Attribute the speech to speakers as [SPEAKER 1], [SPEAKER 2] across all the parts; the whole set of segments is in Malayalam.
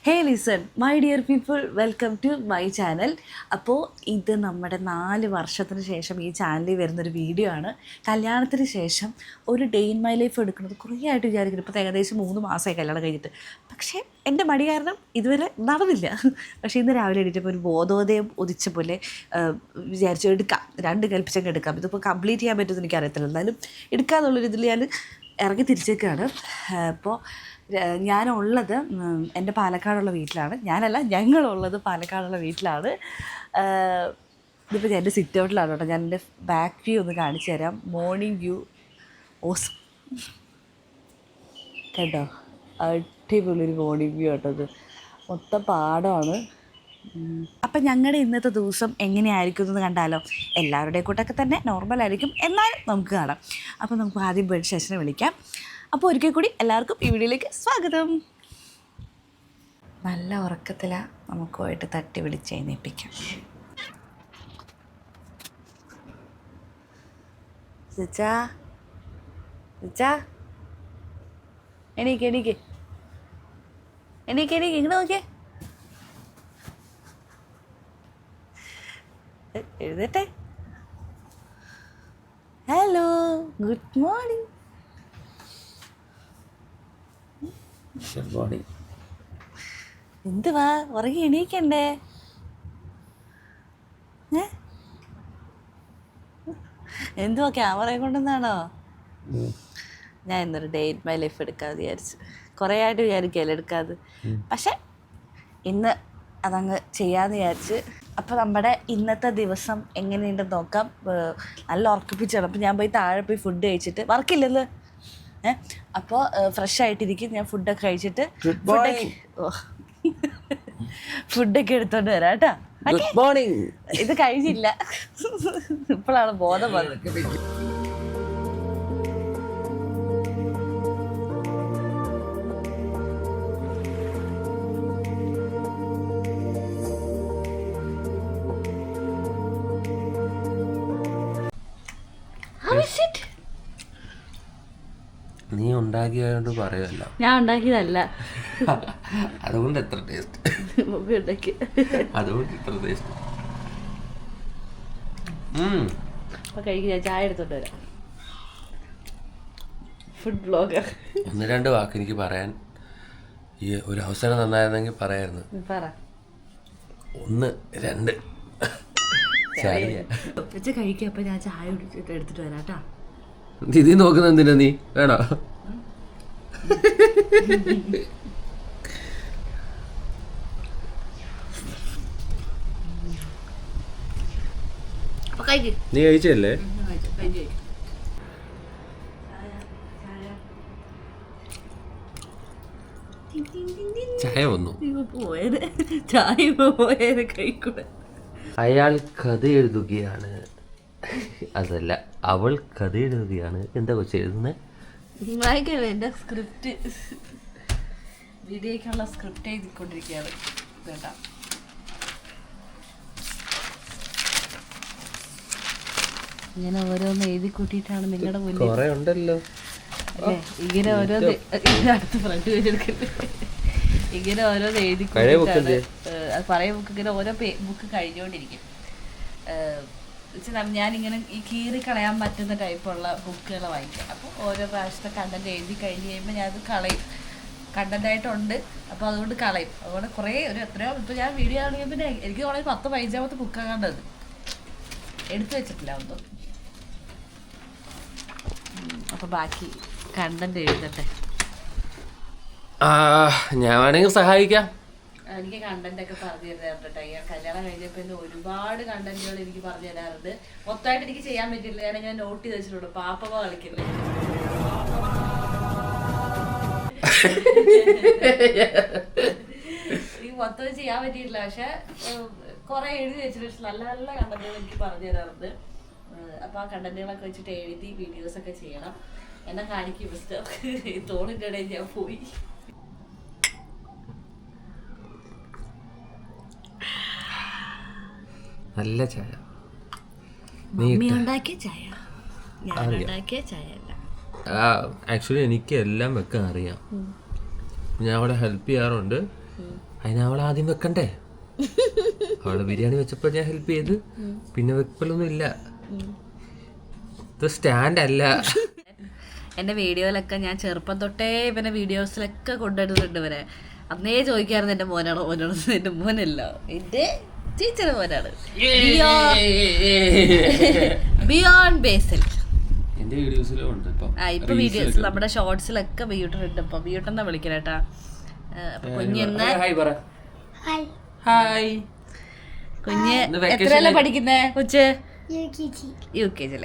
[SPEAKER 1] Hey listen my dear people, welcome to my channel. അപ്പോൾ ഇത് നമ്മുടെ 4 വർഷത്തിന് ശേഷം ഈ ചാനലിൽ വരുന്നൊരു വീഡിയോ ആണ്. കല്യാണത്തിന് ശേഷം ഒരു ഡേ ഇൻ മൈ ലൈഫ് എടുക്കുന്നത് കുറേ ആയിട്ട് വിചാരിക്കുന്നു. ഇപ്പോൾ ഏകദേശം 3 മാസമായി കല്യാണം കഴിഞ്ഞിട്ട്. പക്ഷേ എൻ്റെ മടി കാരണം ഇതുവരെ നടന്നില്ല. പക്ഷേ ഇന്ന് രാവിലെ എണീറ്റപ്പോൾ ഒരു ബോധോദയം ഉദിച്ച പോലെ വിചാരിച്ചു എടുക്കാം, 2 കൽപ്പിച്ചങ്ങ് എടുക്കാം. ഇതിപ്പോൾ കംപ്ലീറ്റ് ചെയ്യാൻ പറ്റുമെന്ന് എനിക്കറിയത്തില്ല, എന്നാലും എടുക്കാമെന്നുള്ളൊരു ഇതിൽ ഞാൻ ഇറങ്ങി തിരിച്ചേക്കാണ്. അപ്പോൾ ഞാനുള്ളത് എൻ്റെ പാലക്കാടുള്ള വീട്ടിലാണ്. ഞങ്ങളുള്ളത് പാലക്കാടുള്ള വീട്ടിലാണ്. ഇതിപ്പോൾ ഞാൻ എൻ്റെ സിറ്റ് ഔട്ടിലാണ് കേട്ടോ. ഞാൻ എൻ്റെ ബാക്ക് വ്യൂ ഒന്ന് കാണിച്ചു തരാം. മോർണിംഗ് വ്യൂ ഓസം കേട്ടോ, അടിപൊളിയൊരു മോർണിംഗ് വ്യൂ കേട്ടോ. ഇത് മൊത്തം പാടമാണ്. അപ്പം ഞങ്ങളുടെ ഇന്നത്തെ ദിവസം എങ്ങനെയായിരിക്കും എന്ന് കണ്ടാലോ? എല്ലാവരുടെയും കൂട്ടൊക്കെ തന്നെ നോർമലായിരിക്കും, എന്നാലും നമുക്ക് കാണാം. അപ്പോൾ നമുക്ക് ആദ്യം ബെഡ് സെഷനെ വിളിക്കാം. അപ്പോൾ ഒരിക്കൽ കൂടി എല്ലാവർക്കും ഈ വീഡിയോയിലേക്ക് സ്വാഗതം. നല്ല ഉറക്കത്തിലാണ്, നമുക്ക് പോയിട്ട് തട്ടി വിളിച്ച് എഴുന്നേൽപ്പിക്കാം. സിച്ചാ എണീക്ക് ഇങ്ങോട്ട് നോക്കിയേ. എഴുതട്ടെ. Hello, good morning. എന്തുവാ ഉറങ്ങി എണീക്കണ്ടേ? എന്തുവാ ക്യാമറയെ കൊണ്ടുവന്നാണോ? ഞാൻ ഇന്നൊരു ഡേ ഇൻ മൈ ലൈഫ് എടുക്കാമെന്ന് വിചാരിച്ചു. കുറേ ആയിട്ട് വിചാരിക്കുകയല്ലേ എടുക്കാതെ, പക്ഷെ ഇന്ന് അതങ്ങ് ചെയ്യാമെന്ന് വിചാരിച്ച്. അപ്പോൾ നമ്മുടെ ഇന്നത്തെ ദിവസം എങ്ങനെയുണ്ടെന്ന് നോക്കാം. നല്ല ഉറക്കിപ്പിച്ചാണ്. അപ്പോൾ ഞാൻ പോയി താഴെ പോയി ഫുഡ് കഴിച്ചിട്ട്, വർക്കില്ലല്ലോ അപ്പോൾ ഫ്രഷ് ആയിട്ടിരിക്കും. ഞാൻ ഫുഡൊക്കെ കഴിച്ചിട്ട് ഫുഡൊക്കെ എടുത്തോണ്ട് വരാം കേട്ടോ. ഇത് കഴിഞ്ഞില്ല, ഇപ്പോഴാണ് ബോധം വന്നത്.
[SPEAKER 2] നീ ഉണ്ടാക്കിയോണ്ട് പറയുമല്ല,
[SPEAKER 1] ഞാൻ ഉണ്ടാക്കിയതല്ല.
[SPEAKER 2] അതുകൊണ്ട് എത്ര ടേസ്റ്റ്, അതുകൊണ്ട് ഇത്ര ടേസ്റ്റ്.
[SPEAKER 1] അപ്പൊ കഴിക്കാൻ ചായ എടുത്തോണ്ട് വരാം. Food blogger.
[SPEAKER 2] 1-2 വാക്ക് എനിക്ക് പറയാൻ ഈ ഒരു അവസരം തന്നായിരുന്നെങ്കിൽ പറയായിരുന്നു. 1, 2 ചായ
[SPEAKER 1] കഴിക്കാം. അപ്പൊ ഞാൻ ചായ എടുത്തിട്ട് വരാം കേട്ടാ.
[SPEAKER 2] ദീദി നോക്കുന്ന എന്തിനാ? നീ വേണോ? നീ കഴിച്ചല്ലേ? ചായ വന്നു.
[SPEAKER 1] ചായ പോയേനെ കഴിക്കൂടെ.
[SPEAKER 2] അയാൾ കഥ എഴുതുകയാണ്, അതല്ല അവൾ കഥ എഴുതുകയാണ്. എന്താ കൊച്ചു എഴുതുന്നത്?
[SPEAKER 1] എൻ്റെ സ്ക്രിപ്റ്റ്, വീഡിയോക്കുള്ള സ്ക്രിപ്റ്റ് എഴുതിക്കൊണ്ടിരിക്കുകയാണ് കേട്ടോ. ഇങ്ങനെ ഓരോന്ന് എഴുതി കൂട്ടിയിട്ടാണ് നിങ്ങളുടെ മുന്നിൽ.
[SPEAKER 2] കുറെ ഉണ്ടല്ലോ
[SPEAKER 1] അല്ലേ? ഇങ്ങനെ ഓരോന്ന് അടുത്ത് ഫ്രണ്ട് പേരെടുക്കല്ലേ, ഇങ്ങനെ ഓരോന്ന് എഴുതി കൂട്ടിയിട്ടാണ്. പഴയ ബുക്ക് ഇങ്ങനെ ഓരോ ബുക്ക് കഴിഞ്ഞുകൊണ്ടിരിക്കും. ഞാനിങ്ങനെ ഈ കീറി കളയാൻ പറ്റുന്ന ടൈപ്പുള്ള ബുക്കുകൾ വായിക്കാം. അപ്പോൾ ഓരോ പ്രാവശ്യത്തെ കണ്ടന്റ് എഴുതി കഴിഞ്ഞ് കഴിയുമ്പോൾ ഞാനത് കളയും. കണ്ടന്റായിട്ടുണ്ട്, അപ്പോൾ അതുകൊണ്ട് കളയും. അതുകൊണ്ട് കുറേ എത്രയോ ഇപ്പോൾ ഞാൻ വീഡിയോ ആണെങ്കിൽ പിന്നെ എനിക്ക് കുറേ 10-15 ബുക്കാണ് കണ്ടത്, എടുത്തു വെച്ചിട്ടില്ല ഒന്നും. അപ്പോൾ ബാക്കി കണ്ടന്റ് എഴുതട്ടെ.
[SPEAKER 2] ഞാൻ വേണമെങ്കിൽ സഹായിക്കാം.
[SPEAKER 1] എനിക്ക് കണ്ടന്റ് ഒക്കെ പറഞ്ഞു തരാറുണ്ട് കേട്ടോ. ഞാൻ കല്യാണം കഴിഞ്ഞപ്പോൾ തന്നെ ഒരുപാട് കണ്ടന്റുകൾ എനിക്ക് പറഞ്ഞു തരാറുണ്ട്. മൊത്തമായിട്ട് എനിക്ക് ചെയ്യാൻ പറ്റില്ല, കാരണം ഞാൻ നോട്ട് ചെയ്ത് വെച്ചിട്ടുണ്ട്. പാപ്പ കളിക്കില്ലേ, എനിക്ക് മൊത്തം ചെയ്യാൻ പറ്റിയിട്ടില്ല. പക്ഷെ കുറെ എഴുതി വെച്ചിട്ട് നല്ല നല്ല കണ്ടന്റുകൾ എനിക്ക് പറഞ്ഞു തരാറുണ്ട്. അപ്പൊ ആ കണ്ടന്റുകളൊക്കെ വെച്ചിട്ട് എഴുതി വീഡിയോസ് ഒക്കെ ചെയ്യണം. എന്നെ കാണിക്കും മിസ്റ്റർ. തോണിന്റെ ഇടയിൽ ഞാൻ പോയി.
[SPEAKER 2] നല്ല ചായ.
[SPEAKER 1] മമ്മി ഉണ്ടാക്കിയ ചായ, ഞാൻ ഉണ്ടാക്കിയ ചായ അല്ല.
[SPEAKER 2] ആക്ച്വലി എനിക്ക് എല്ലാം വെക്കാൻ അറിയാം. ഞാൻ അവിടെ ഹെൽപ്പ് ചെയ്യാറുണ്ട്. അതിന് അവൾ ആദ്യം വെക്കണ്ടേ? അവള് ബിരിയാണി വെച്ചപ്പോൾ ഞാൻ ഹെൽപ്പ് ചെയ്ത്, പിന്നെ വെക്കലൊന്നും ഇല്ല. ഇത് സ്റ്റാൻഡ് അല്ല.
[SPEAKER 1] എൻ്റെ വീഡിയോയിലൊക്കെ ഞാൻ ചെറുപ്പം തൊട്ടേ ഇവനെ വീഡിയോസിലൊക്കെ കൊണ്ടുവരുന്നുണ്ട് ഇവരെ. അന്നേ ചോദിക്കാറുണ്ട് എൻ്റെ മോനാണോ മോനാണോ. എൻ്റെ മോനല്ല, എൻ്റെ ടീച്ചറുടെ മോനാണ്. ബിയോണ്ട് ബേസിൽ
[SPEAKER 2] എന്റെ വീഡിയോസിലും ഉണ്ട്.
[SPEAKER 1] ഇപ്പൊ വീഡിയോസ് നമ്മുടെ ഷോർട്സിലൊക്കെ ബിയൂട്ടുണ്ട്. ഇപ്പൊ ബിയൂട്ടെന്നാ വിളിക്കണേട്ടാ. അപ്പൊ കുഞ്ഞെന്ന്
[SPEAKER 2] ഹായ്.
[SPEAKER 1] കുഞ്ഞ് എത്രയല്ല പഠിക്കുന്നേ? കൊച്ച് UKG.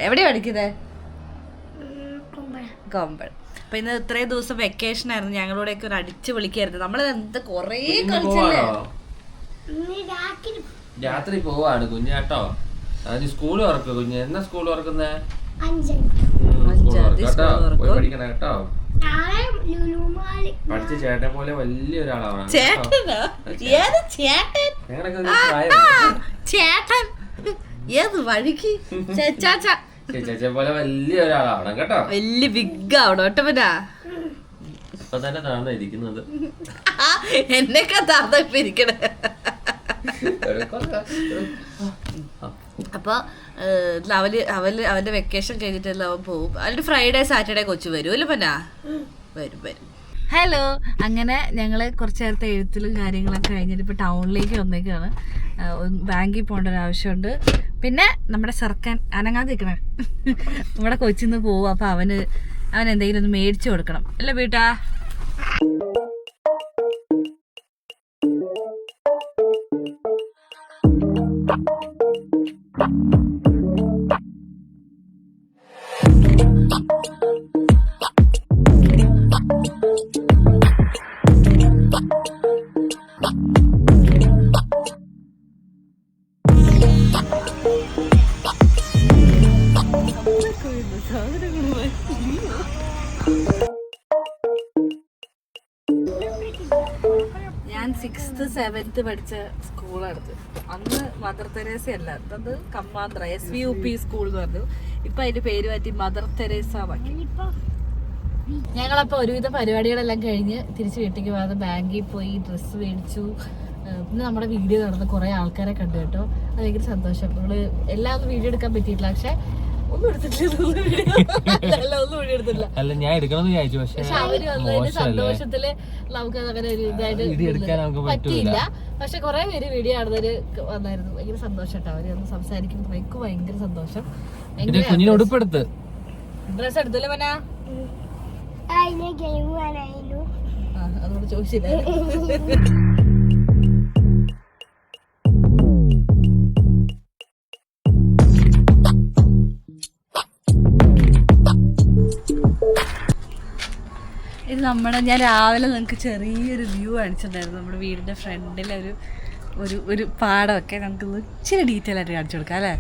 [SPEAKER 1] എവിടെയാ പഠിക്കുന്നേ? കോമ്പൺ. അപ്പൊ ഇന്ന് ഇത്രയും ദിവസം വെക്കേഷൻ ആയിരുന്നു, ഞങ്ങളോടെയൊക്കെ ഒരു അടിച്ചു വിളിക്കായിരുന്നു. നമ്മള് എന്താ കൊറേ കളിച്ചല്ലേ.
[SPEAKER 2] രാത്രി പോവാണ് കുഞ്ഞാട്ടോ. സ്കൂൾ തുറക്കുക കുഞ്ഞ്. എന്നാ സ്കൂൾ തുറക്കുന്നേ? പഠിക്കണം കേട്ടോ. പഠിച്ച ചേട്ടനെ പോലെ വലിയൊരാളാണ്.
[SPEAKER 1] ചേട്ടൻ ഏത് വഴിക്ക്
[SPEAKER 2] ചേച്ചെ പോലെ വലിയൊരാളാണ് കേട്ടോ.
[SPEAKER 1] വലിയ ബിഗ് ആവണം കേട്ടവനാ.
[SPEAKER 2] ഇപ്പൊ തന്നെ താഴ്ന്ന ഇരിക്കുന്നത്.
[SPEAKER 1] എന്നൊക്കെ താഴ്ന്ന ഇപ്പൊ ഇരിക്കണേ. അപ്പോൾ അവൻ്റെ വെക്കേഷൻ കഴിഞ്ഞിട്ടല്ല അവൻ പോവും. അതിൻ്റെ ഫ്രൈഡേ സാറ്റർഡേ കൊച്ചു വരും അല്ലേ പന്നാ? വരും. ഹലോ. അങ്ങനെ ഞങ്ങൾ കുറച്ച് നേരത്തെ എഴുത്തിലും കാര്യങ്ങളൊക്കെ കഴിഞ്ഞിട്ട് ഇപ്പോൾ ടൗണിലേക്ക് വന്നേക്കാണ്. ബാങ്കിൽ പോകേണ്ട ഒരു ആവശ്യമുണ്ട്. പിന്നെ നമ്മുടെ സർക്കാൻ അനങ്ങാതെ നിൽക്കണേ നമ്മുടെ കൊച്ചിന്ന് പോവും. അപ്പോൾ അവൻ എന്തെങ്കിലും ഒന്ന് മേടിച്ചു കൊടുക്കണം അല്ലേ വീട്ടാ? ഞാൻ 6th 7th പഠിച്ച സ്കൂളാണിത്. അന്ന് മദർ തെരേസ അല്ല, അത് കമ്മാന്ത്ര SVUP സ്കൂൾ എന്ന് പറഞ്ഞു. ഇപ്പൊ അതിന്റെ പേര് മാറ്റി മദർ തെരേസ ആക്കി. ഞങ്ങളപ്പോ ഒരുവിധ പരിപാടികളെല്ലാം കഴിഞ്ഞ് തിരിച്ച് വീട്ടിലേക്ക് പോകാതെ ബാങ്കിൽ പോയി ഡ്രസ്സ് മേടിച്ചു. പിന്നെ നമ്മുടെ വീഡിയോ നടന്ന് കുറെ ആൾക്കാരെ കണ്ടു കേട്ടോ. അത് ഭയങ്കര സന്തോഷം. നമ്മള് എല്ലാം ഒന്നും വീഡിയോ എടുക്കാൻ പറ്റിയിട്ടില്ല, പക്ഷെ ഒന്നും എടുത്തിട്ടില്ല.
[SPEAKER 2] അല്ല ഞാൻ എടുക്കണമെന്ന് വിചാരിച്ചു, പക്ഷെ
[SPEAKER 1] അവര് വന്നതിന്റെ സന്തോഷത്തില് നമുക്ക് അങ്ങനെ ഒരു ഇതായിട്ട് പറ്റിയില്ല. പക്ഷെ കുറെ പേര് വീഡിയോ കാണുന്നവര് വന്നായിരുന്നു. ഭയങ്കര സന്തോഷം കേട്ടോ. അവര് ഒന്ന് സംസാരിക്കുമ്പോൾ എനിക്ക് ഭയങ്കര സന്തോഷം.
[SPEAKER 2] ഉടുപ്പെടുത്ത്
[SPEAKER 1] ഡ്രസ് എടുത്തല്ലേ മനാ? അതോട് ചോദിച്ചില്ല. ഇത് ഞാൻ രാവിലെ നിങ്ങൾക്ക് ചെറിയൊരു വ്യൂ കാണിച്ചിട്ടുണ്ടായിരുന്നു. നമ്മുടെ വീടിൻ്റെ ഫ്രണ്ടിലെ ഒരു പാടമൊക്കെ നമുക്കൊന്ന് ഇച്ചിരി ഡീറ്റെയിൽ ആയിട്ട് കാണിച്ചു കൊടുക്കാം അല്ലേ?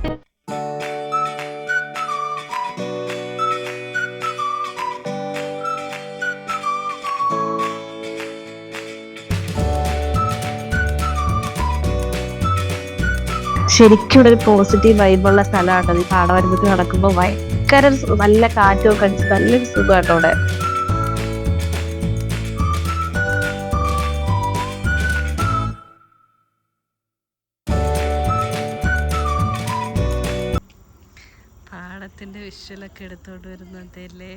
[SPEAKER 3] ശരിക്കും ഇവിടെ ഒരു പോസിറ്റീവ് വൈബുള്ള സ്ഥലമാണ്. ഈ പാടവരമ്പത്തിൽ നടക്കുമ്പോൾ ഭയങ്കര നല്ല കാറ്റൊക്കെ അടിച്ച് നല്ലൊരു സുഖമാട്ടോ അവിടെ.
[SPEAKER 1] പാടത്തിന്റെ വിഷ്വലൊക്കെ എടുത്തോണ്ട് വരുന്നതല്ലേ.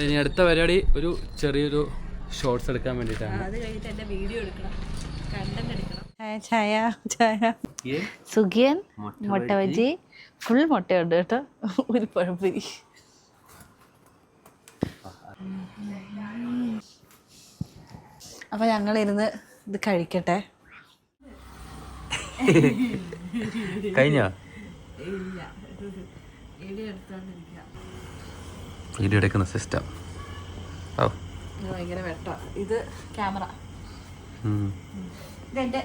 [SPEAKER 2] ഇനി അടുത്ത പരിപാടി ഒരു ചെറിയൊരു ഷോർട്സ് എടുക്കാൻ വേണ്ടിയിട്ടാണ്.
[SPEAKER 1] അത് കഴിഞ്ഞിട്ട് എന്റെ വീഡിയോ എടുക്കണം, കണ്ടന്റ് എടുക്കണം. ചായ സുഖിയൻ മുട്ട ബജി, ഫുൾ മുട്ടയുണ്ട് കേട്ടോ, ഒരു പഴപ്പൊരി. അപ്പൊ ഞങ്ങളിരുന്ന് ഇത് കഴിക്കട്ടെ.
[SPEAKER 2] കഴിഞ്ഞോ? വീഡിയോ എടുക്കുന്ന സിസ്റ്റം
[SPEAKER 1] ഭയങ്കര വെട്ട. ഇത് ക്യാമറ, ഇതെന്റെ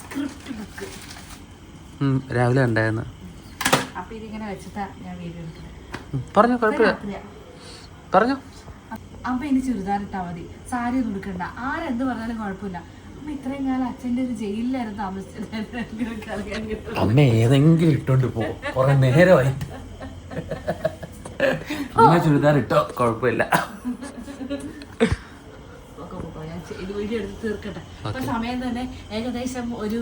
[SPEAKER 1] സ്ക്രിപ്റ്റ് ബുക്ക്
[SPEAKER 2] രാവിലെ ഉണ്ടായിരുന്നു.
[SPEAKER 1] അപ്പൊ ഇതിങ്ങനെ വെച്ചിട്ടാ ഞാൻ വീഡിയോ എടുക്കുന്നത്.
[SPEAKER 2] പറഞ്ഞോ, കുഴപ്പമില്ല, പറഞ്ഞോ.
[SPEAKER 1] അപ്പൊ ഇനി ചുരിദാർ ഇട്ടാ മതി, സാരി ഒന്നും എടുക്കണ്ട, ആരെന്ത് പറഞ്ഞാലും കുഴപ്പമില്ല. അമ്മ ഇത്രയും കാലം അച്ഛൻ്റെ ഒരു ജയിലിലായിരുന്നു താമസിച്ചത്.
[SPEAKER 2] അമ്മ ഏതെങ്കിലും ഇട്ടോണ്ട് പോ, കുറെ നേരമായി. അമ്മ ചുരിദാർ ഇട്ടോ കുഴപ്പമില്ല.
[SPEAKER 1] ഇത് വീഡിയോ എടുത്ത് തീർക്കട്ടെ. അപ്പൊ സമയം തന്നെ ഏകദേശം ഒരു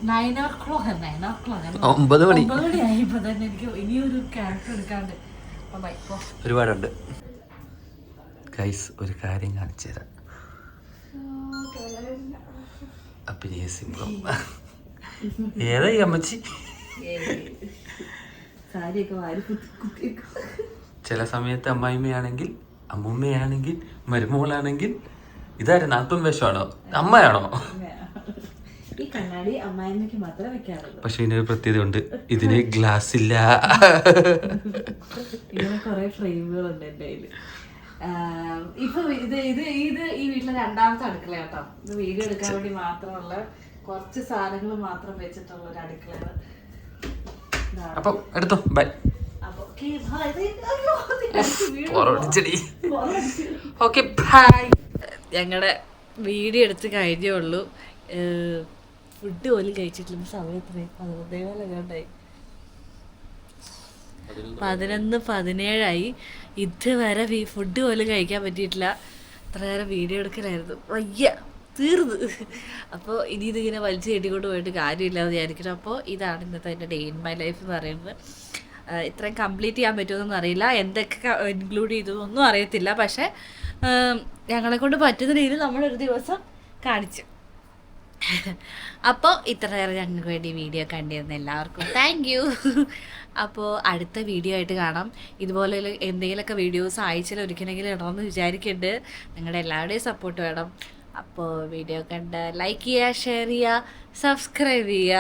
[SPEAKER 1] 9 o'clock
[SPEAKER 2] 9 മണി
[SPEAKER 1] ആയപ്പോ തന്നെ എനിക്ക് ഇനിയൊരു ക്യാരക്ടർ എടുക്കാണ്ട്. അപ്പൊ ബൈ പോ.
[SPEAKER 2] ഒരുപാടുണ്ട് ഗൈസ്. ഒരു കാര്യം കാണിച്ചു തരാം. അഭിനയ സിംഹം ഏതാ ഈ അമ്മച്ചി?
[SPEAKER 1] സാരിയൊക്കെ വാരി കുത്തി.
[SPEAKER 2] ചില സമയത്ത് അമ്മായിമ്മയാണെങ്കിൽ, അമ്മൂമ്മയാണെങ്കിൽ, മരുമോളാണെങ്കിൽ ഇതാരും നാത്തും വേഷമാണോ അമ്മയാണോ?
[SPEAKER 1] ഈ കണ്ണാടി അമ്മായിമ്മയ്ക്ക് മാത്രമേ വെക്കാറുള്ളൂ.
[SPEAKER 2] പക്ഷെ ഇതിനൊരു പ്രത്യേകത ഉണ്ട്, ഇതിന് ഗ്ലാസ് ഇല്ല.
[SPEAKER 1] ഇങ്ങനെ കുറെ ഫ്രെയിമുകളുണ്ട് എൻ്റെ കയ്യില്. ഇപ്പൊ ഇത് ഇത് ഇത് ഈ വീട്ടിലെ രണ്ടാമത്തെ അടുക്കള കേട്ടോ. ഇത് വീഡിയോ എടുക്കാൻ വേണ്ടി മാത്രമുള്ള കുറച്ച് സാധനങ്ങൾ മാത്രം വെച്ചിട്ടുള്ള ഒരു അടുക്കളയാണ്.
[SPEAKER 2] അപ്പൊ എടുത്തോ, ബൈ.
[SPEAKER 1] ഞങ്ങളുടെ വീഡിയോ എടുത്ത് കഴിഞ്ഞേ ഉള്ളൂ. ഫുഡ് പോലും കഴിച്ചിട്ടില്ല. സമയത്രയും 11:15 11:17 ഇതുവരെ ഫുഡ് പോലും കഴിക്കാൻ പറ്റിയിട്ടില്ല. അത്ര നേരം വീഡിയോ എടുക്കലായിരുന്നു. വയ്യ, തീർന്നു. അപ്പോൾ ഇനി ഇതിങ്ങനെ വലിച്ചു കെട്ടിക്കൊണ്ട് പോയിട്ട് കാര്യമില്ലാതെ വിചാരിക്കണം. അപ്പോൾ ഇതാണ് ഇന്നത്തെ എൻ്റെ ഡേ ഇൻ മൈ ലൈഫ് എന്ന് പറയുന്നത്. ഇത്രയും കംപ്ലീറ്റ് ചെയ്യാൻ പറ്റുമെന്നൊന്നും അറിയില്ല, എന്തൊക്കെ ഇൻക്ലൂഡ് ചെയ്തതൊന്നും അറിയത്തില്ല. പക്ഷേ ഞങ്ങളെ കൊണ്ട് പറ്റുന്ന രീതിയിൽ നമ്മളൊരു ദിവസം കാണിച്ചു. അപ്പോൾ ഇത്ര നേരം ഞങ്ങൾക്ക് വേണ്ടി വീഡിയോ കണ്ടിരുന്ന എല്ലാവർക്കും താങ്ക് യു. അപ്പോൾ അടുത്ത വീഡിയോ ആയിട്ട് കാണാം. ഇതുപോലെ എന്തെങ്കിലുമൊക്കെ വീഡിയോസ് ആഴ്ചയിൽ ഒരിക്കലെങ്കിലും ഇടണമെന്ന് വിചാരിക്കുന്നുണ്ട്. നിങ്ങളുടെ എല്ലാവരുടെയും സപ്പോർട്ട് വേണം. അപ്പോൾ വീഡിയോ കണ്ട് ലൈക്ക് ചെയ്യുക, ഷെയർ ചെയ്യുക, സബ്സ്ക്രൈബ് ചെയ്യുക.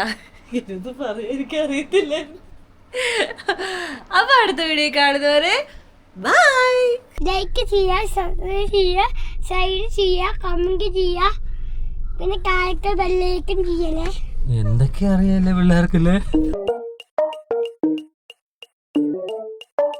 [SPEAKER 1] ഇത് പറയാൻ എനിക്കറിയത്തില്ല. അപ്പോൾ അടുത്ത വീഡിയോ കാണുന്നവരെ ബൈ.
[SPEAKER 4] ലൈക്ക് ചെയ്യുക, സബ്സ്ക്രൈബ് ചെയ്യുക, ഷെയർ ചെയ്യുക, കമന്റ് ചെയ്യുക, പിന്നെ കാലത്ത് ബെല്ലൈക്കൺ ചെയ്യണേ.
[SPEAKER 2] എന്തൊക്കെ അറിയാലേ പിള്ളേർക്കല്ലേ.